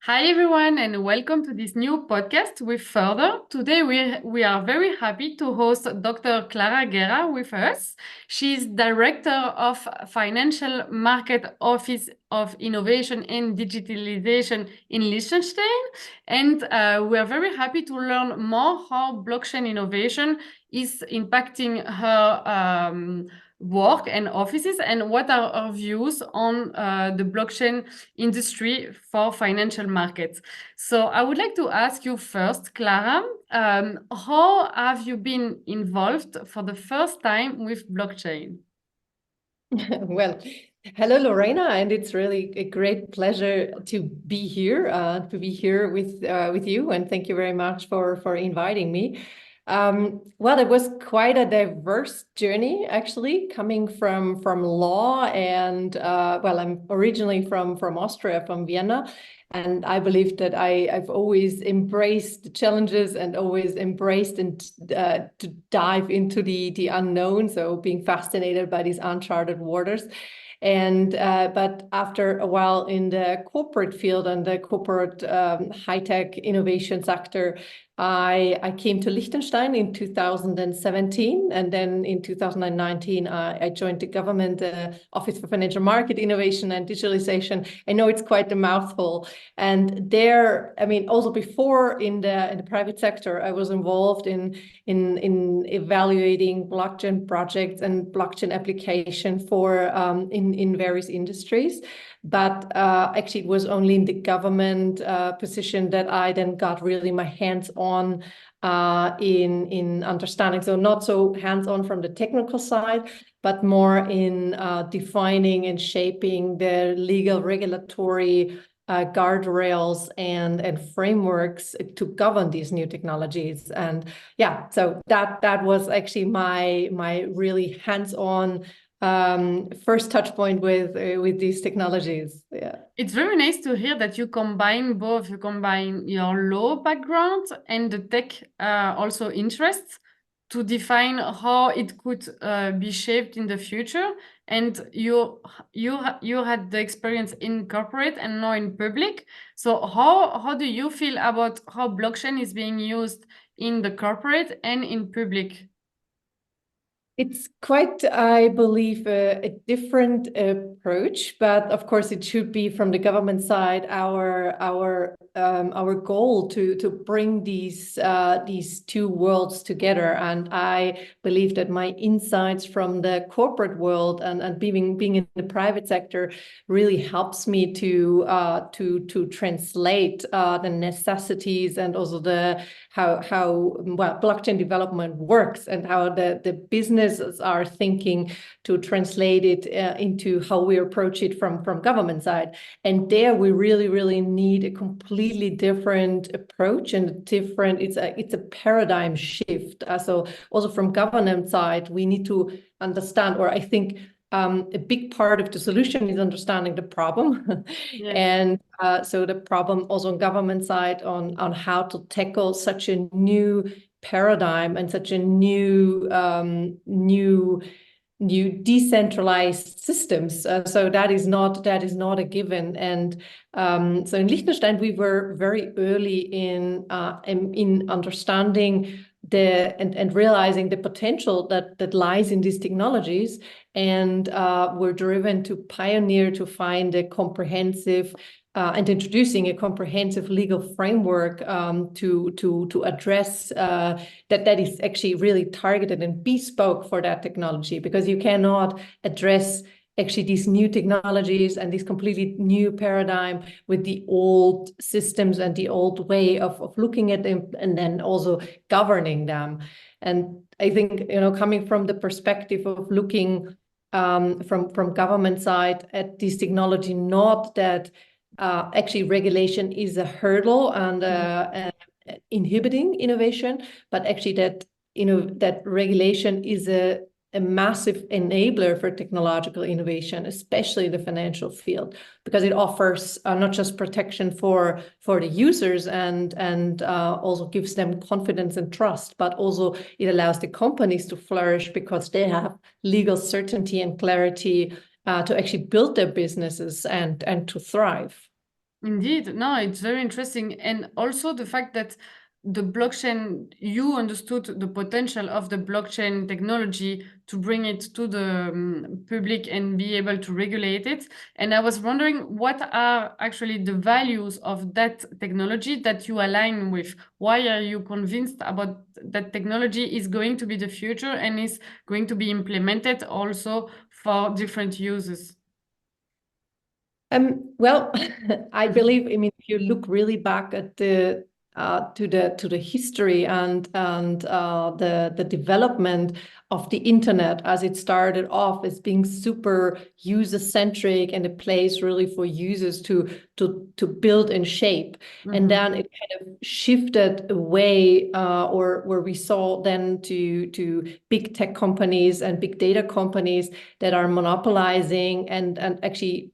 Hi everyone, and welcome to this new podcast with Furt'Her. Today we are very happy to host Dr. Clara Guerra with us. She's Director of Financial Market Office of Innovation and Digitalization in Liechtenstein. And we are very happy to learn more how blockchain innovation is impacting her work and offices, and what are our views on the blockchain industry for financial markets. So I would like to ask you first, Clara, how have you been involved for the first time with blockchain? Well, hello, Lorena, and it's really a great pleasure to be here with you, and thank you very much for inviting me. Well, it was quite a diverse journey, actually, coming from law, and well, I'm originally from Austria, from Vienna. And I believe that I've always embraced the challenges and always embraced and to dive into the unknown. So being fascinated by these uncharted waters. And but after a while in the corporate field and the corporate high-tech innovation sector, I came to Liechtenstein in 2017, and then in 2019 I joined the Government Office for Financial Market Innovation and Digitalization. I know it's quite a mouthful, and there, I mean, also before in the private sector, I was involved in evaluating blockchain projects and blockchain application for in various industries. But actually, it was only in the government position that I then got really my hands on in understanding. So not so hands-on from the technical side, but more in defining and shaping the legal regulatory guardrails and frameworks to govern these new technologies. And yeah, so that was actually my really hands-on first touch point with these technologies. Yeah, It's very nice to hear that you combine both. You combine your law background and the tech also interests to define how it could be shaped in the future. And you had the experience in corporate and now in public. So how do you feel about how blockchain is being used in the corporate and in public? it's quite, I believe, a different approach, but of course it should be from the government side our goal to bring these two worlds together. And I believe that my insights from the corporate world and being in the private sector really helps me to translate the necessities and also the how well blockchain development works and how the businesses are thinking to translate it into how we approach it from government side. And there we really need a completely different approach and it's a paradigm shift. So also from government side, we need to understand, or I think a big part of the solution is understanding the problem. Yes. And so the problem also on government side on how to tackle such a new paradigm and such a new decentralized systems. So that is not a given. And so in Liechtenstein, we were very early in understanding and realizing the potential that lies in these technologies, and we're driven to pioneer to find a comprehensive and introducing a comprehensive legal framework to address that is actually really targeted and bespoke for that technology, because you cannot address actually these new technologies and this completely new paradigm with the old systems and the old way of looking at them and then also governing them. And I think, coming from the perspective of looking from government side at this technology, not that actually regulation is a hurdle and inhibiting innovation, but actually that that regulation is a massive enabler for technological innovation, especially the financial field, because it offers not just protection for the users and also gives them confidence and trust, but also it allows the companies to flourish because they have legal certainty and clarity to actually build their businesses and to thrive. Indeed, no, it's very interesting. And also the fact that the blockchain, you understood the potential of the blockchain technology to bring it to the public and be able to regulate it. And I was wondering, what are actually the values of that technology that you align with? Why are you convinced about that technology is going to be the future and is going to be implemented also for different uses? Well, I believe, I mean, if you look really back at the to the history and the development of the internet, as it started off as being super user-centric and a place really for users to build and shape. And then it kind of shifted away, or where we saw then to big tech companies and big data companies that are monopolizing and actually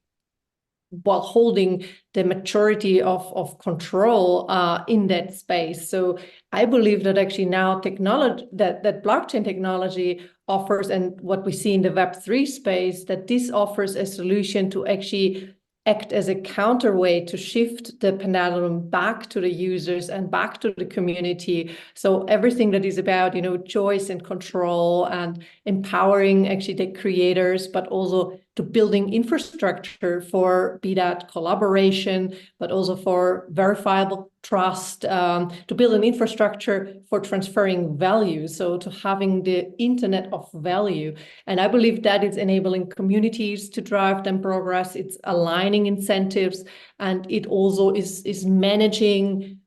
while holding the maturity of control in that space. So I believe that actually now technology, that blockchain technology offers, and what we see in the Web3 space, that this offers a solution to actually act as a counterweight to shift the pendulum back to the users and back to the community. So everything that is about, choice and control and empowering actually the creators, but also to building infrastructure for, be that collaboration, but also for verifiable trust, to build an infrastructure for transferring value, so to having the internet of value. And I believe that it's enabling communities to drive them progress, it's aligning incentives, and it also is managing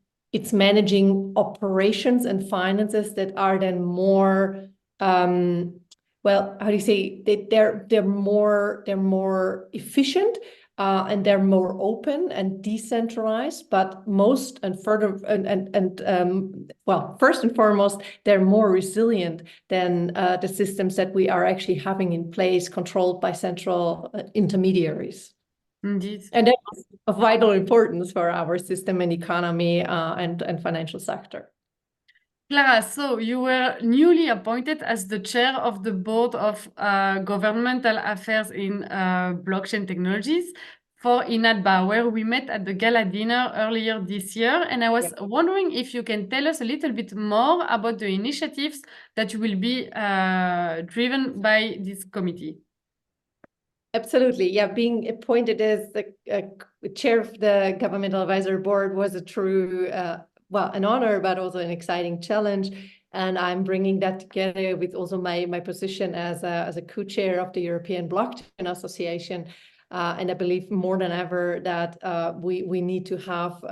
operations and finances that are then more well, how do you say, they're more efficient, and they're more open and decentralized, but most and further well, first and foremost, they're more resilient than the systems that we are actually having in place, controlled by central intermediaries. Indeed. And that's of vital importance for our system and economy and financial sector. Clara, so you were newly appointed as the chair of the board of governmental affairs in blockchain technologies for INATBA, where we met at the gala dinner earlier this year. And I was wondering if you can tell us a little bit more about the initiatives that will be driven by this committee. Absolutely. Yeah, being appointed as the chair of the governmental advisory board was a true well, an honor, but also an exciting challenge. And I'm bringing that together with also my position as a co-chair of the European Blockchain Association. And I believe more than ever that we need to have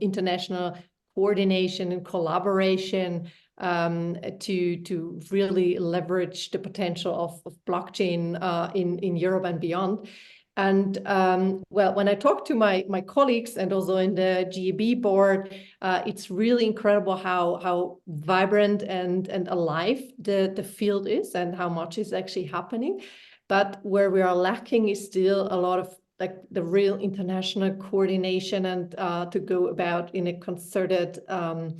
international coordination and collaboration to really leverage the potential of blockchain in Europe and beyond. And well, when I talk to my colleagues and also in the GAB board, it's really incredible how vibrant and alive the field is and how much is actually happening. But where we are lacking is still a lot of like the real international coordination and to go about in a concerted, to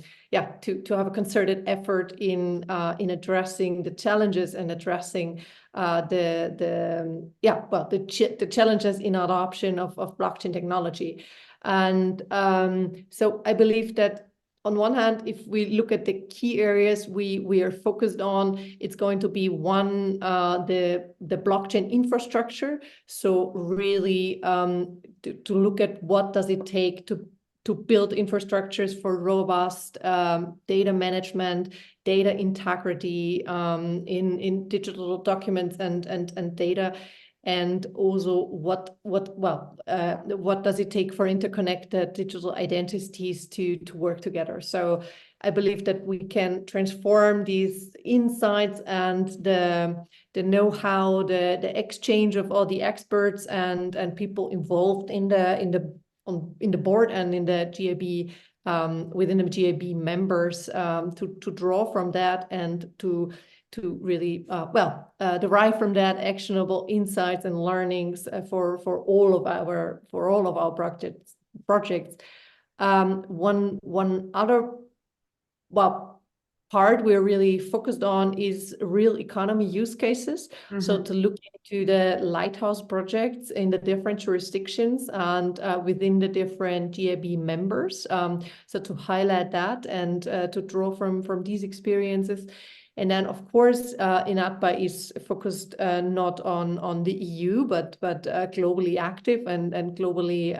have a concerted effort in addressing the challenges and addressing the challenges in adoption of blockchain technology. And so I believe that on one hand, if we look at the key areas we are focused on, it's going to be one, the blockchain infrastructure. So really to look at what does it take to build infrastructures for robust data management, data integrity in digital documents and data. And also what does it take for interconnected digital identities to work together? So I believe that we can transform these insights and the know-how, the exchange of all the experts and people involved in the board and in the GAB, within the GAB members, to draw from that and to really derive from that actionable insights and learnings for all of our projects. One other part we're really focused on is real economy use cases. So to look into the lighthouse projects in the different jurisdictions and within the different GAB members. So to highlight that and to draw from these experiences. And then, of course, INATBA is focused not on the EU, but globally active and globally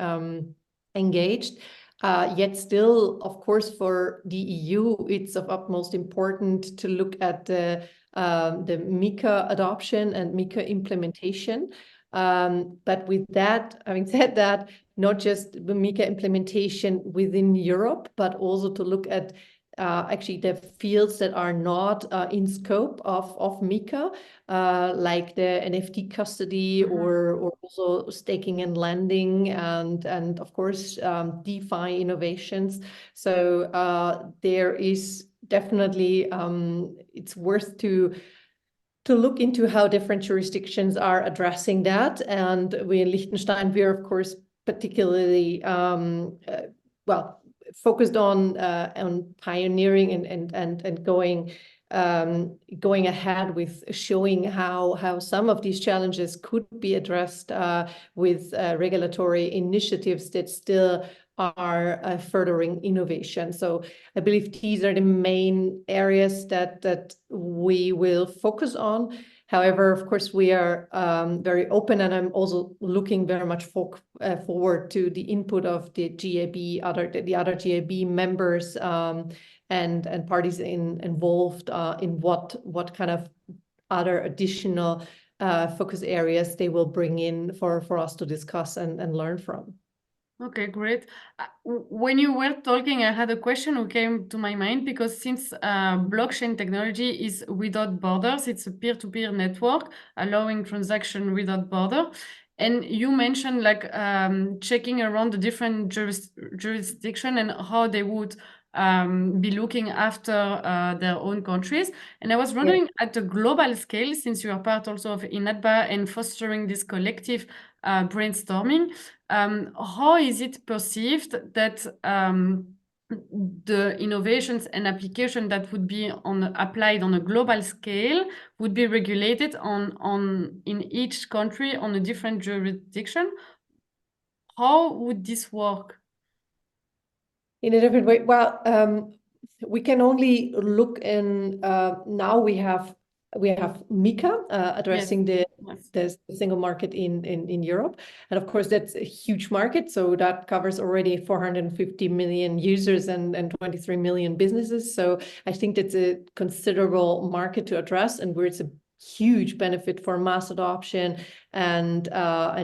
engaged. Yet still, of course, for the EU, it's of utmost importance to look at the MiCA adoption and MiCA implementation. But with that, having said that, not just the MiCA implementation within Europe, but also to look at actually the fields that are not in scope of MiCA, like the NFT custody or also staking and lending and of course DeFi innovations. So there is definitely it's worth to look into how different jurisdictions are addressing that. And we in Liechtenstein, we are of course particularly well focused on pioneering and going ahead with showing how some of these challenges could be addressed with regulatory initiatives that still are furthering innovation. So I believe these are the main areas that we will focus on. However, of course, we are very open, and I'm also looking very much forward to the input of the GAB, the other GAB members and parties involved in what kind of other additional focus areas they will bring in for us to discuss and learn from. Okay, great. When you were talking, I had a question who came to my mind because since blockchain technology is without borders, it's a peer-to-peer network allowing transaction without border. And you mentioned like checking around the different jurisdiction and how they would be looking after their own countries. And I was wondering at a global scale, since you are part also of INATBA and fostering this collective brainstorming, how is it perceived that the innovations and application that would be applied on a global scale would be regulated in each country on a different jurisdiction? How would this work? In a different way? Well, we can only look in, now we have MiCA addressing the single market in Europe. And of course, that's a huge market. So that covers already 450 million users and 23 million businesses. So I think that's a considerable market to address, and where it's a huge benefit for mass adoption and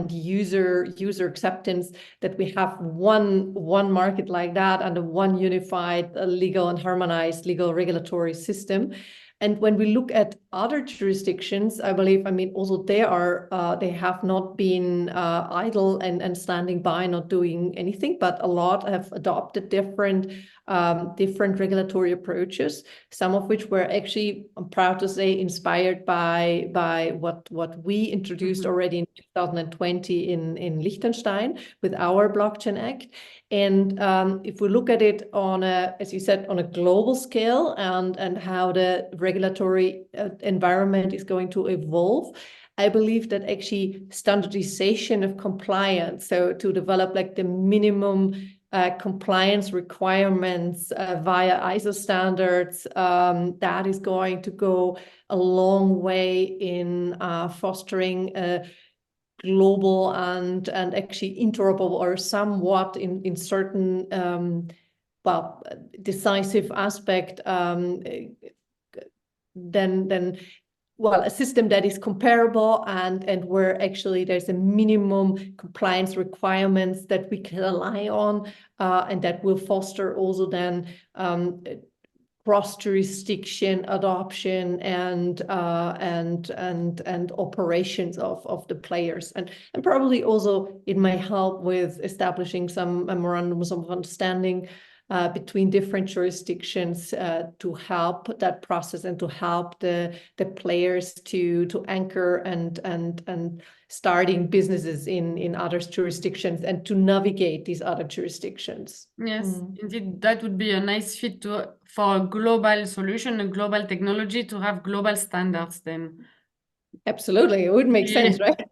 user acceptance that we have one market like that and a one unified legal and harmonized legal regulatory system. And when we look at other jurisdictions, I believe, I mean, also they have not been idle and standing by, not doing anything, but a lot have adopted different regulatory approaches, some of which were actually, I'm proud to say, inspired by what we introduced already in 2020 in Liechtenstein with our Blockchain Act. And if we look at it on as you said, on a global scale and how the regulatory environment is going to evolve, I believe that actually standardization of compliance, so to develop like the minimum compliance requirements via ISO standards, that is going to go a long way in fostering global and actually interoperable, or somewhat in certain well, decisive aspect, then well, a system that is comparable and where actually there's a minimum compliance requirements that we can rely on, and that will foster also then cross-jurisdiction adoption and operations of the players, and probably also it may help with establishing some memorandums of understanding between different jurisdictions to help that process and to help the players to anchor and starting businesses in other jurisdictions and to navigate these other jurisdictions. Yes, indeed, that would be a nice fit for a global solution, a global technology, to have global standards then. Absolutely, it would make sense, right?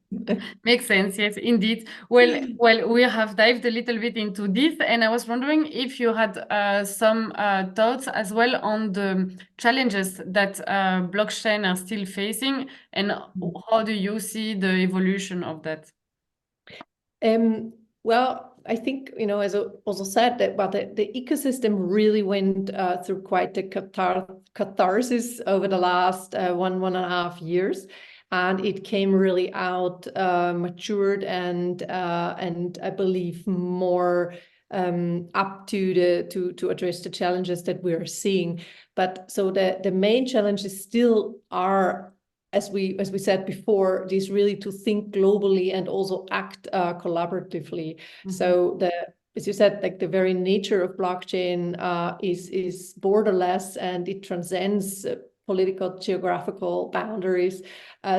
Makes sense, yes, indeed. Well, we have dived a little bit into this, and I was wondering if you had some thoughts as well on the challenges that blockchain are still facing, and how do you see the evolution of that? Well, I think, as I also said, that the ecosystem really went through quite the catharsis over the last 1.5 years. And it came really out matured and I believe more up to address the challenges that we are seeing. But so the main challenges still are, as we said before, is really to think globally and also act collaboratively. So as you said, like the very nature of blockchain is borderless and it transcends political geographical boundaries.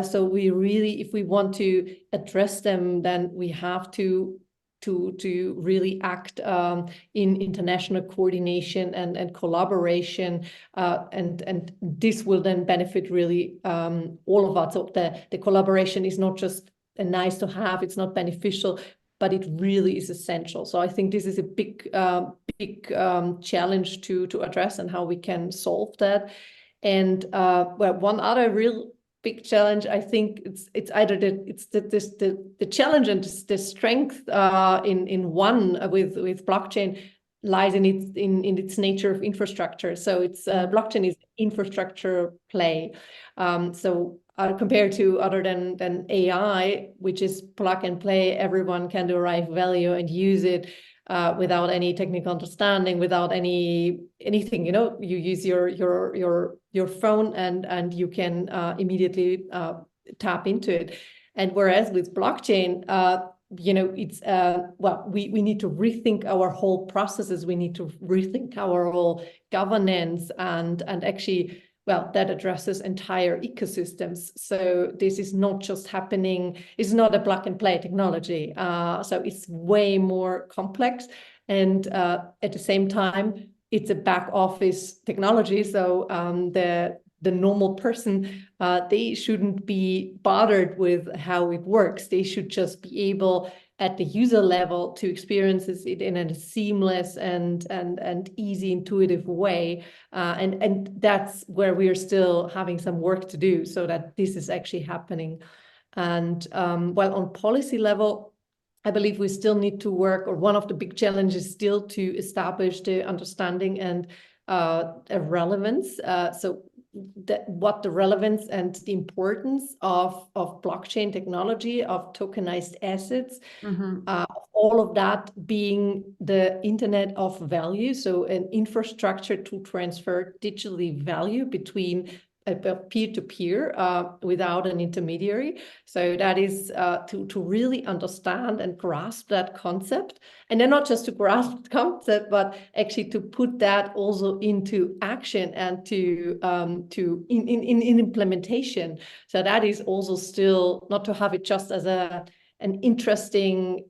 So we really, if we want to address them, then we have to really act in international coordination and collaboration, and this will then benefit really all of us. So the collaboration is not just a nice to have, it's not beneficial, but it really is essential. So I think this is a big challenge to address and how we can solve that. And well, one other real big challenge, I think it's either the challenge and the strength in one with blockchain lies in its nature of infrastructure. So it's blockchain is infrastructure play. So compared to other than AI, which is plug and play, everyone can derive value and use it without any technical understanding, without anything. You use your phone and you can immediately tap into it. And whereas with blockchain, it's well, we need to rethink our whole processes. We need to rethink our whole governance and actually, well, that addresses entire ecosystems. So this is not just happening, it's not a plug and play technology. So it's way more complex. And at the same time, it's a back office technology. So the normal person, they shouldn't be bothered with how it works. They should just be able at the user level to experience it in a seamless and easy, intuitive way. And that's where we are still having some work to do so that this is actually happening. And well, on policy level, I believe we still need to work, or one of the big challenges still to establish the understanding and relevance. So what the relevance and the importance of blockchain technology, of tokenized assets, all of that being the internet of value, so an infrastructure to transfer digitally value between peer-to-peer without an intermediary. So that is to really understand and grasp that concept, and then not just to grasp the concept, but actually to put that also into action and to in implementation. So that is also still not to have it just as an interesting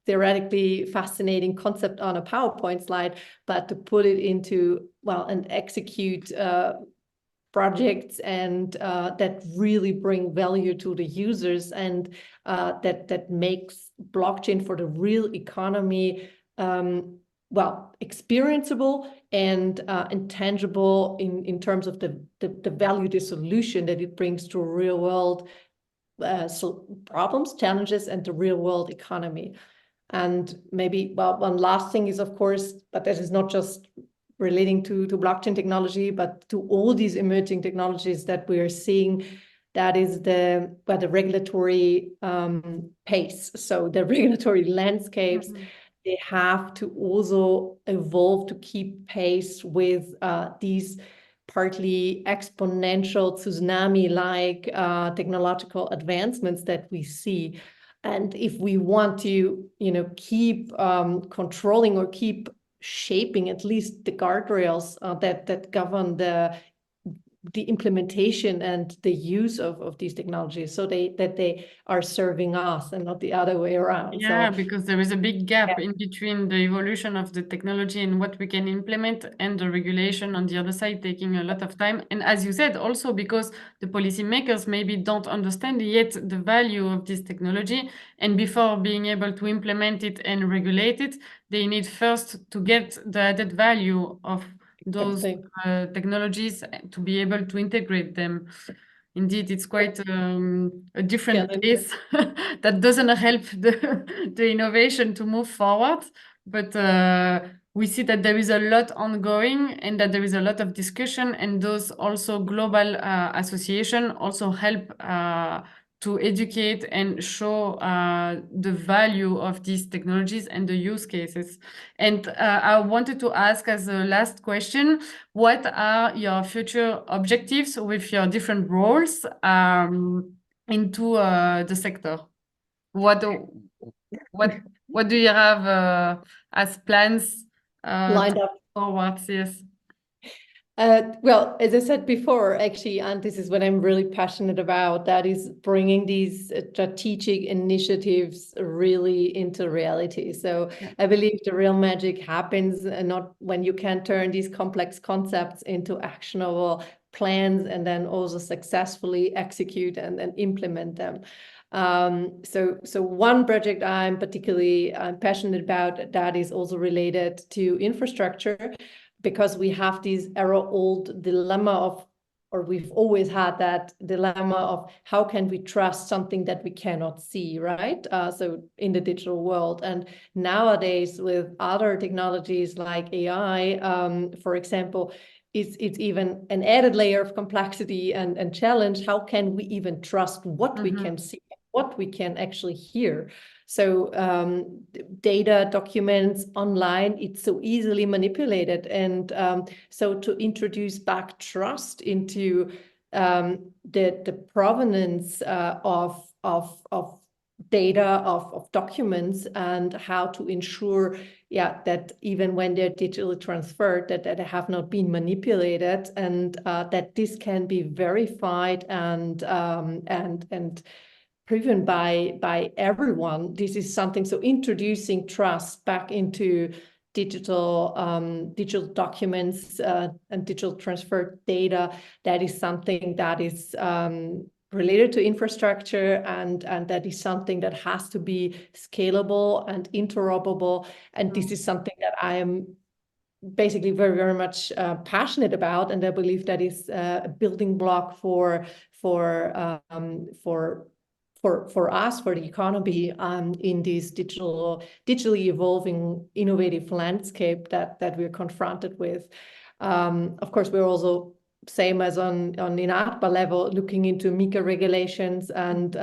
theoretically fascinating concept on a PowerPoint slide, but to put it into, well, and execute projects and that really bring value to the users, and that makes blockchain for the real economy well, experienceable and tangible in terms of the value, the solution that it brings to real world problems, challenges, and the real world economy. And maybe, well, one last thing is, of course, but that is not just relating to blockchain technology, but to all these emerging technologies that we are seeing, that is the regulatory pace. So the regulatory landscapes, they have to also evolve to keep pace with these partly exponential tsunami-like technological advancements that we see. And if we want to, keep controlling or keep shaping at least the guardrails that govern the implementation and the use of these technologies, so that they are serving us and not the other way around. Yeah, So because there is a big gap in between the evolution of the technology and what we can implement and the regulation on the other side taking a lot of time. And as you said, also because the policymakers maybe don't understand yet the value of this technology. And before being able to implement it and regulate it, they need first to get the added value of those technologies to be able to integrate them. Indeed, it's quite a different pace that doesn't help the innovation to move forward. But we see that there is a lot ongoing and that there is a lot of discussion, and those also global association also help to educate and show the value of these technologies and the use cases. And I wanted to ask as a last question, what are your future objectives with your different roles into the sector? What do you have as plans lined up forwards? Yes. Well, as I said before, actually, and this is what I'm really passionate about, that is bringing these strategic initiatives really into reality. So I believe the real magic happens not when you can turn these complex concepts into actionable plans and then also successfully execute and implement them. So one project I'm particularly passionate about that is also related to infrastructure, because we have this era-old dilemma of, or we've always had that dilemma of how can we trust something that we cannot see, right? So in the digital world. And nowadays with other technologies like AI, for example, it's even an added layer of complexity and challenge. How can we even trust what we can see, what we can actually hear? So data, documents online, it's so easily manipulated. And so to introduce back trust into the provenance of data, of documents, and how to ensure that even when they're digitally transferred, that they have not been manipulated, and that this can be verified and proven by everyone. This is something, so introducing trust back into digital documents and digital transfer data, that is something that is related to infrastructure, and that is something that has to be scalable and interoperable. And this is something that I am basically very, very much passionate about, and I believe that is a building block for us, for the economy, in this digitally evolving, innovative landscape that we're confronted with. Of course, we're also, same as on INATBA level, looking into MiCA regulations and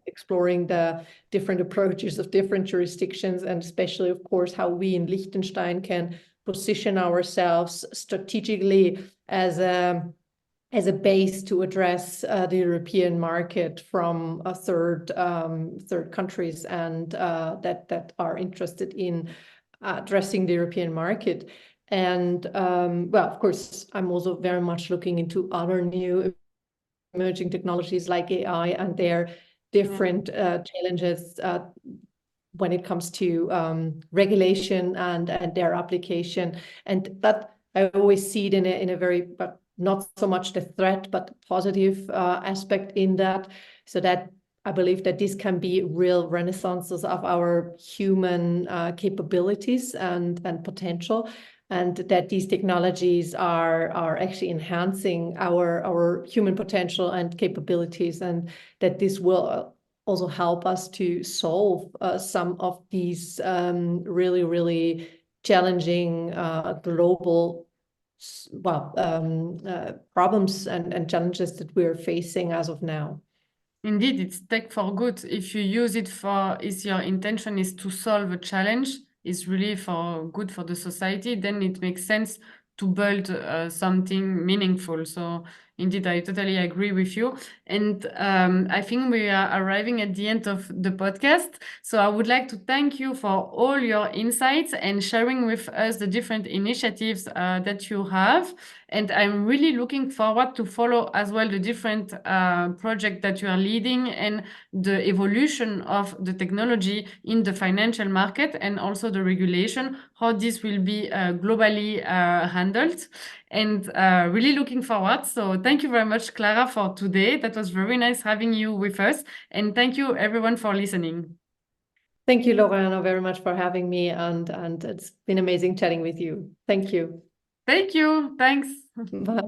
exploring the different approaches of different jurisdictions, and especially, of course, how we in Liechtenstein can position ourselves strategically as a base to address the European market from third countries, and that are interested in addressing the European market. And well, of course, I'm also very much looking into other new emerging technologies like AI and their different challenges when it comes to regulation and their application. And that I always see it in a very, but not so much the threat, but positive aspect in that, so that I believe that this can be real renaissances of our human capabilities and potential, and that these technologies are actually enhancing our human potential and capabilities, and that this will also help us to solve some of these really, really challenging global problems and challenges that we're facing as of now. Indeed, it's tech for good. If you use it for, if your intention is to solve a challenge, is really for good for the society, then it makes sense to build something meaningful. So Indeed, I totally agree with you. And I think we are arriving at the end of the podcast. So I would like to thank you for all your insights and sharing with us the different initiatives that you have. And I'm really looking forward to follow as well the different projects that you are leading and the evolution of the technology in the financial market and also the regulation, how this will be globally handled. And really looking forward. So thank you very much, Clara, for today. That was very nice having you with us. And thank you everyone for listening. Thank you, Lorena, very much for having me. And it's been amazing chatting with you. Thank you. Thank you. Thanks. Bye.